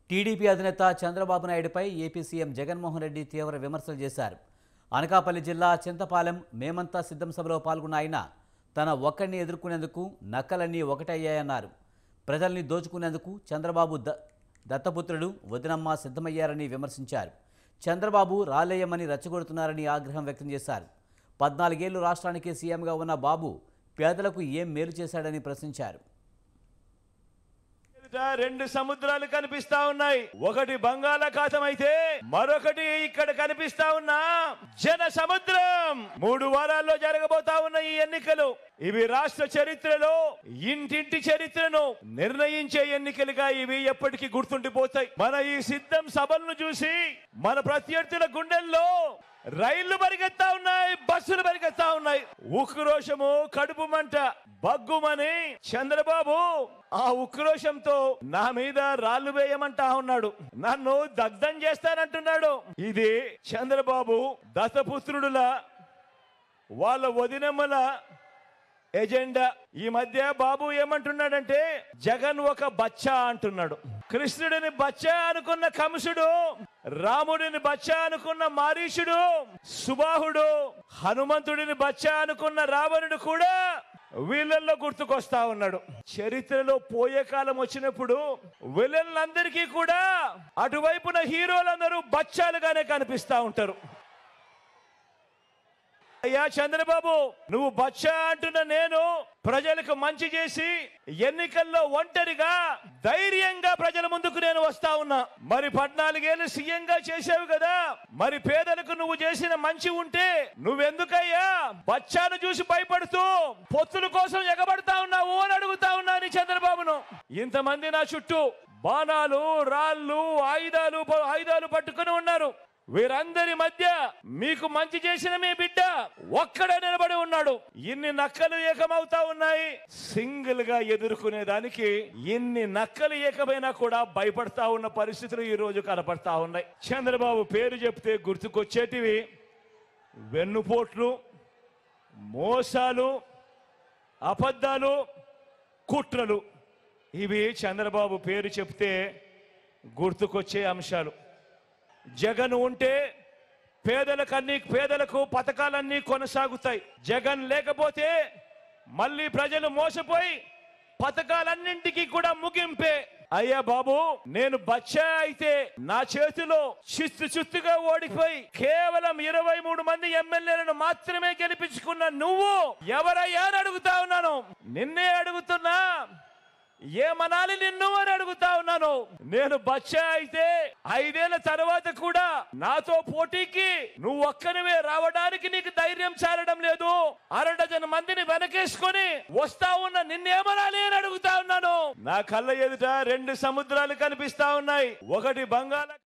TDP అధినేత Chandrababu నాయుడుపై AP CM Jaganmohan Reddy తీవ్ర విమర్శలు చేశారు. అనకాపల్లి జిల్లా చింతపాలెం మేమంతా సిద్ధం సభలో పాల్గొన్న ఆయన తన ఒక్కడిని ఎదుర్కొనేందుకు నక్కలన్నీ ఒకటయ్యాయన్నారు. ప్రజల్ని దోచుకునేందుకు చంద్రబాబు దత్తపుత్రుడు వదినమ్మ సిద్ధమయ్యారని విమర్శించారు. చంద్రబాబు రాలేయమని రెచ్చగొడుతున్నారని ఆగ్రహం వ్యక్తం చేశారు. 14 ఏళ్లు రాష్ట్రానికి సీఎంగా ఉన్న బాబు పేదలకు ఏం మేలు చేశాడని ప్రశ్నించారు. రెండు సముద్రాలు కనిపిస్తా ఉన్నాయి. ఒకటి బంగాళాఖాతం అయితే మరొకటి ఇక్కడ కనిపిస్తా ఉన్న జన సముద్రం. 3 వారాల్లో జరగబోతా ఉన్న ఈ ఎన్నికలు ఇవి రాష్ట్ర చరిత్రలో ఇంటింటి చరిత్రను నిర్ణయించే ఎన్నికలుగా ఇవి ఎప్పటికీ గుర్తుండిపోతాయి. మన ఈ సిద్ధం సభలను చూసి మన ప్రత్యర్థుల గుండెల్లో రైళ్లు పరిగెత్తా ఉన్నాయి, బస్సులు పరిగెత్తా ఉన్నాయి. ఉక్రోషము కడుపు మంట బగ్గుమని చంద్రబాబు ఆ ఉక్రోషంతో నా మీద రాళ్లు వేయమంటా ఉన్నాడు, నన్ను దగ్ధం చేస్తానంటున్నాడు. ఇది చంద్రబాబు దత్తపుత్రుడుల వాళ్ళ వదినమ్మల ఎజెండా. ఈ మధ్య బాబు ఏమంటున్నాడంటే జగన్ ఒక బచ్చా అంటున్నాడు. కృష్ణుడిని బచ్చా అనుకున్న కంసుడు, రాముడిని బచ్చా అనుకున్న మారీషుడు, సుబాహుడు, హనుమంతుడిని బచ్చా అనుకున్న రావణుడు కూడా వీళ్ళల్లో గుర్తుకొస్తా ఉన్నాడు. చరిత్రలో పోయే కాలం వచ్చినప్పుడు విలన్లందరికీ కూడా అటువైపున హీరోలందరూ బచ్చాలుగానే కనిపిస్తా ఉంటారు. అయ్యా చంద్రబాబు, నువ్వు బచ్చా అంటున్న నేను ప్రజలకు మంచి చేసి ఎన్నికల్లో ఒంటరిగా ధైర్యంగా ప్రజల ముందుకు నేను వస్తా ఉన్నా. మరి 14 ఏళ్ళు సీఎంగా చేసావు కదా, మరి పేదలకు నువ్వు చేసిన మంచి ఉంటే నువ్వెందుకయ్యా బచ్చాను చూసి భయపడుతూ పొత్తుల కోసం ఎగబడతా ఉన్నావు అని అడుగుతా ఉన్నా నీ చంద్రబాబును. ఇంతమంది నా చుట్టూ బాణాలు, రాళ్ళు, ఆయుధాలు పట్టుకుని ఉన్నారు. వీరందరి మధ్య మీకు మంచి చేసిన మీ బిడ్డ ఒక్కడే నిలబడి ఉన్నాడు. ఇన్ని నక్కలు ఏకమవుతా ఉన్నాయి. సింగిల్ గా ఎదుర్కొనేదానికి ఇన్ని నక్కలు ఏకమైనా కూడా భయపడతా ఉన్న పరిస్థితులు ఈ రోజు కనపడతా ఉన్నాయి. చంద్రబాబు పేరు చెప్తే గుర్తుకొచ్చేటివి వెన్నుపోట్లు, మోసాలు, అబద్ధాలు, కుట్రలు. ఇవి చంద్రబాబు పేరు చెప్తే గుర్తుకొచ్చే అంశాలు. జగన్ ఉంటే పేదలకు పథకాలన్నీ కొనసాగుతాయి. జగన్ లేకపోతే మళ్ళీ ప్రజలు మోసపోయి పథకాలన్నింటికి కూడా ముగింపే. అయ్యా బాబు, నేను బచ్చా అయితే నా చేతిలో చిత్తుగా ఓడిపోయి కేవలం 23 మంది ఎమ్మెల్యేలను మాత్రమే గెలిపించుకున్న నువ్వు ఎవరయ్యా అని అడుగుతా ఉన్నాను. నిన్నే అడుగుతున్నా, ఏమనాలి నిన్ను అని అడుగుతా ఉన్నాను. నేను బచ్చా అయితే 5 ఏళ్ల తర్వాత కూడా నాతో పోటీకి నువ్వు ఒక్కనివే రావడానికి నీకు ధైర్యం చాలడం లేదు. 1 డజన్ మందిని వెనకేసుకొని వస్తా ఉన్న నిన్నేమనాలి అని అడుగుతా ఉన్నాను. నా కళ్ళ ఎదుట 2 సముద్రాలు కనిపిస్తా ఉన్నాయి. ఒకటి బంగాళాఖాతం.